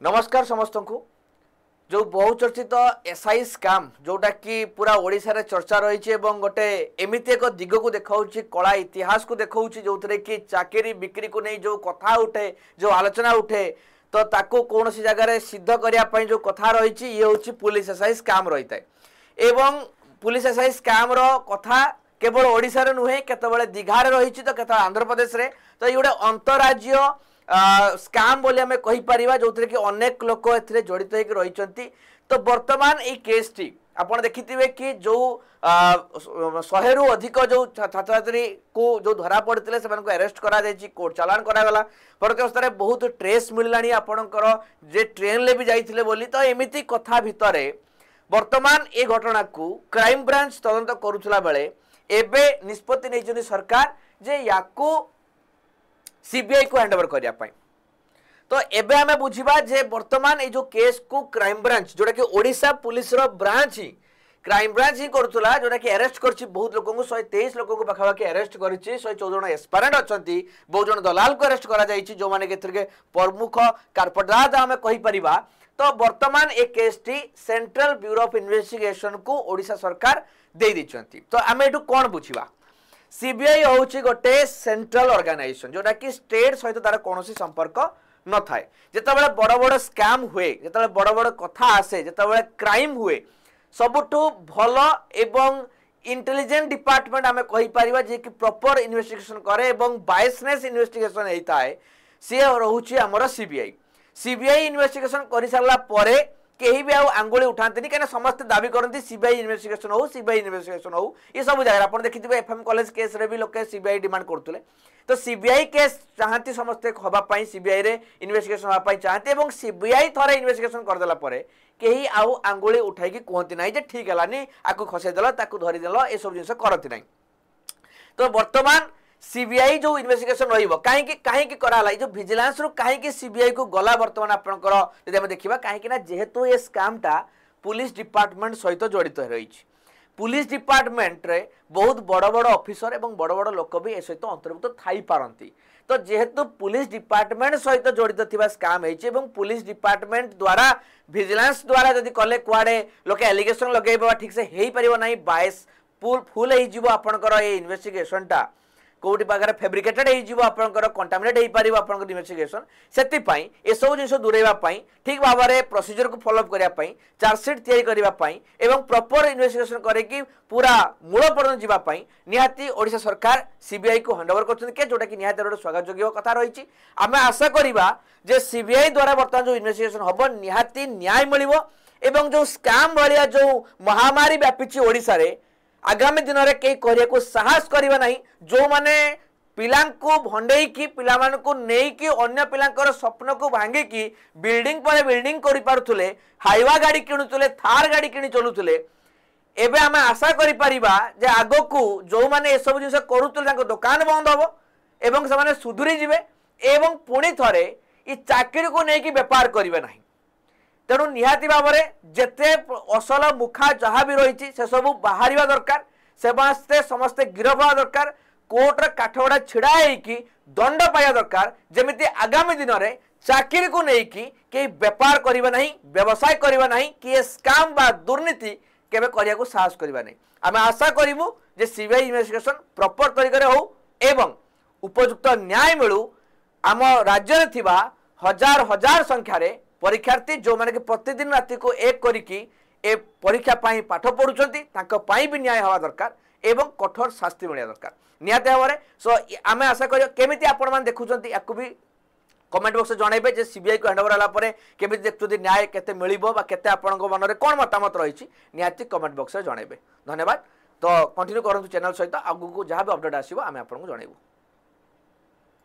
नमस्कार समस्त को जो बहुचर्चित एसआई स्काम जोटा कि पूरा ओडिशा रे चर्चा रही गोटे एमती एक दिग को देखा कला इतिहास को देखा जो थे कि चाकरी बिक्री को नहीं जो कथा उठे जो आलोचना उठे तो ताको कौन सी जगह सिद्ध करने जो कथा रही ये हूँ पुलिस एसआई स्काम रही है एवं पुलिस एसआई स्काम कथा केवल ओडिशा रे नुहे केतबेले दीघार रही तो केत आंध्र प्रदेश रे तो ये गोटे अंतरराज्य स्काम बोली आम कहीपर जो थे कि अनेक लोक ए जड़ित होती तो वर्तमान ये केस टी आपड़ देखिए कि जो 100 रु अधिक जो छात्र छात्री को जो धरा पड़ते से अरेस्ट करा कोर्ट चालान करागला परवर्त अवस्था बहुत ट्रेस मिलला आपणकर जे ट्रेन ले भी जाइए बोली तो एमती कथा भितर वर्तमान ये घटना को क्राइम ब्रांच तदंत करुला बेले एबे निष्पत्ति नहीं सरकार जे याकू सीबीआई को हैंडओवर करने तो एबे आम बुझा जे वर्तमान ये जो केस को क्राइम ब्रांच जोटा कि ओडिशा पुलिस ब्रांच ही क्राइम ब्रांच ही करुला जोटा कि अरेस्ट कर बहुत लोक 123 लोक पाखापाखि अरेस्ट कर 114 जन एस्पायरेंट अच्छा बहुत जन दलाल को अरेस्ट जो मैंने प्रमुख कारपटदार आम कहीपर तो वर्तमान ए केस टी सेंट्रल ब्यूरो ऑफ इन्वेस्टिगेशन को ओडिशा सरकार दे दी तो आम ये कौन बुझा सीबीआई हूँ गोटे सेंट्रल ऑर्गेनाइजेशन जोटा कि स्टेट सहित तार कौन संपर्क न थाए जिते बड़ बड़ स्कैम हुए जिते बड़ बड़ कथा आसे जिते क्राइम हुए सबुठु भल एवं इंटेलिजेंट डिपार्टमेंट आम कहीपर जे कि प्रॉपर इन्वेस्टिगेशन करे एवं बायसनेस इन्वेस्टिगेशन होता है सी रोचे आमर सीबीआई सीबीआई इन्वेस्टिगेशन कर सारा पर कहीं भी आंगुली उठाते कहीं समस्त दाबी करती सीबीआई इन्वेस्टिगेशन हो ये सब जगह आप देखिए एफएम कॉलेज केस रे भी लोग सीबीआई डिमांड करते तो सीबीआई केस चाहती समस्ते हाँपाई सीबीआई रे इन्वेस्टिगेशन हाँपाई चाहती और सीबीआई थोड़े इन्वेस्टिगेशन करदेला कहीं आउ आंगुली उठाई कहती ना ठीक है आपको खसईदेल धरीदेल ये सब जिन करती ना तो बर्तमान सीबीआई जो इन्वेस्टिगेशन रही कराला जो विजिलेंस रु कहीं सीबीआई को गला बर्तमान आपंकर देखा कहीं जेहेतु ये स्काम टा पुलिस डिपार्टमेंट सहित जड़ित रही पुलिस डिपार्टमेंट रे बहुत बड़ बड़ ऑफिसर एवं बड़ बड़ लोक भी ए सहित अंतर्भुक्त थाई पारती तो जेहेतु पुलिस डिपार्टमेंट सहित जड़ित थिबा स्काम है पुलिस डिपार्टमेंट द्वारा विजिलेंस द्वारा जदि कले कुआडे लोके एलिगेशन लगे ठीक से हो पार ना बायस फुल होकर ये इन्वेस्टिगेशन टा कौटी पाखे फेब्रिकेटेड होकर कंटामिनेट हो पार आप इन्वेस्टिगेशन से सब जिन दूरेवाई ठीक भाव में प्रोसीजर को फॉलोअप करने चार्जसीट या प्रॉपर इन्वेस्टिगेशन करके पूरा मूल पर्यटन जावाई निहाती ओडिशा सरकार सीबीआई को हैंडओवर कर जोटा कि निहाती गोटे स्वागत योग्य कथा रही आम आशा करवा जे सीबीआई द्वारा बर्तमान जो इन्वेस्टिगेशन हम निहाती न्याय मिल जो स्कैम भाया जो महामारी व्यापी ओडिशा रे आगामी दिन में कई करने को साहस करवा ना जो माने पिला भंडे की पिला को नहीं अन्य पिलांकर स्वप्न को भांगिकी बिल्डिंग पर बिल्डिंग कर पारुले हाइवा गाड़ी किणुले थार गाड़ी किणी चलुले एबे आम आशा करिपरिबा आग को जो माने ए सब जिन करुले दुकान बंद हम एवं से सुधुरी जीवे एवं पुणी थे ये चाकरी को लेकिन बेपार करेंगे ना तेणु निहाती भाव में जिते असल मुखा जहाँ भी रही से सब बाहर दरकार से समस्ते गिरफ हवा दरकार कोर्टर काठगड़ा छिड़ा होगी दंड पाया दरकार जमी आगामी दिन में चाकरी को लेकिन कई बेपार करेंगे ना व्यवसाय करेंगे ना कि ये स्काम बा दुर्नीति केवे करने को साहस करवा नहीं आम आशा करूँ जे सीबीआई इन्वेस्टिगेशन प्रॉपर तरीके हो एवं उपयुक्त न्याय मिलू आम राज्य में थिबा हजार हजार संख्यार परीक्षार्थी जो मैंने प्रतिदिन राति को एक करिकी ए परीक्षा पाई पाठ पढ़ुंट भी न्याय हवा दरकार एवं कठोर शास्ति मिलवा दरकार निहाती भाव में सो आम आशा कर केमी आपण मैंने देखुं या भी कमेंट बॉक्स जनइबे जे सीबीआई को हैंडओवर होला केमी देखुं न्याय केते मिलिबो बा केते आपण मन में कौन मतामत रही निहाती कमेंट बॉक्स जनइबे धन्यवाद तो कंटिन्यू करूँ चैनल सहित आगू को जहाँ भी अपडेट आसो आम आपको जनइबू।